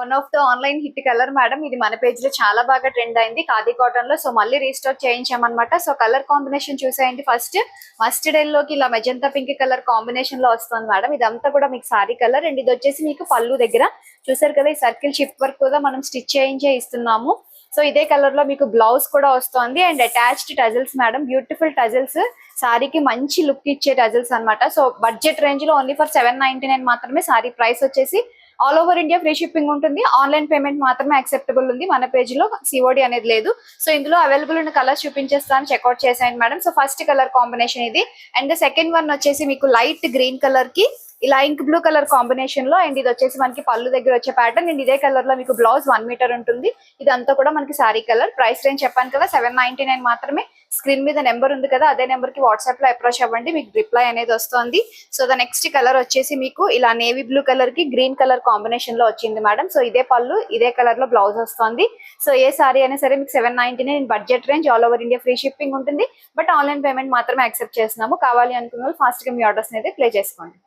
One of the online hit colour madam. ఇది మన page లో చాలా బాగా ట్రెండ్ అయింది ఖాదీ కాటన్ లో. సో మళ్ళీ రీస్టాక్ చేయించామన్నమాట. సో కలర్ కాంబినేషన్ చూసేయండి. ఫస్ట్ మస్టర్డ్ ఎల్లోకి ఇలా మెజంతా పింక్ కలర్ కాంబినేషన్ లో వస్తుంది మేడం. ఇదంతా కూడా మీకు సారీ కలర్ అండ్ ఇది వచ్చేసి మీకు పళ్ళు దగ్గర చూసారు కదా, ఈ సర్కిల్ షిఫ్ట్ వర్క్ కూడా మనం స్టిచ్ చేయించే ఇస్తున్నాము. సో ఇదే కలర్ లో మీకు బ్లౌజ్ కూడా వస్తుంది and attached tassels madam. Beautiful tassels, సారీకి మంచి లుక్ ఇచ్చే టజల్స్ అన్నమాట. సో బడ్జెట్ రేంజ్ లో ఓన్లీ ఫర్ 799 మాత్రమే. సారీ ప్రైస్ వచ్చేసి all over India free shipping ఉంటుంది. ఆన్లైన్ పేమెంట్ మాత్రమే యాక్సెప్టబుల్ ఉంది. మన పేజ్ లో సిఓడి అనేది లేదు. సో ఇందులో అవైలబుల్ ఉన్న కలర్స్ చూపించేస్తాను, చెక్అౌట్ చేసేయండి madam. So first colour combination ఇది అండ్ సెకండ్ వన్ వచ్చేసి మీకు లైట్ గ్రీన్ కలర్ కి ఇలా ఇంక్ బ్లూ కలర్ కాంబినేషన్ లో అండ్ ఇది వచ్చేసి మనకి పళ్ళు దగ్గర వచ్చే ప్యాటర్న్ అండ్ ఇదే కలర్ లో మీకు బ్లౌజ్ 1 మీటర్ ఉంటుంది. ఇదంతా కూడా మనకి సారీ కలర్. ప్రైస్ రేంజ్ చెప్పాను కదా 799 మాత్రమే. స్క్రీన్ మీద నెంబర్ ఉంది కదా, అదే నెంబర్ కి వాట్సాప్ లో అప్రోచ్ అవ్వండి, మీకు రిప్లై అనేది వస్తుంది. సో ద నెక్స్ట్ కలర్ వచ్చేసి మీకు ఇలా నేవీ బ్లూ కలర్ కి గ్రీన్ కలర్ కాంబినేషన్ లో వచ్చింది మేడం. సో ఇదే పళ్ళు, ఇదే కలర్ లో బ్లౌజ్ వస్తుంది. సో ఏ సారీ అయినా సరే మీకు 799 budget range, all over India free shipping ఉంటుంది. బట్ ఆన్లైన్ పేమెంట్ మాత్రమే యాక్సెప్ట్ చేస్తున్నాము. కావాలి అనుకున్న వాళ్ళు ఫాస్ట్ గా మీ ఆర్డర్స్ అనేది ప్లే చేసుకోండి.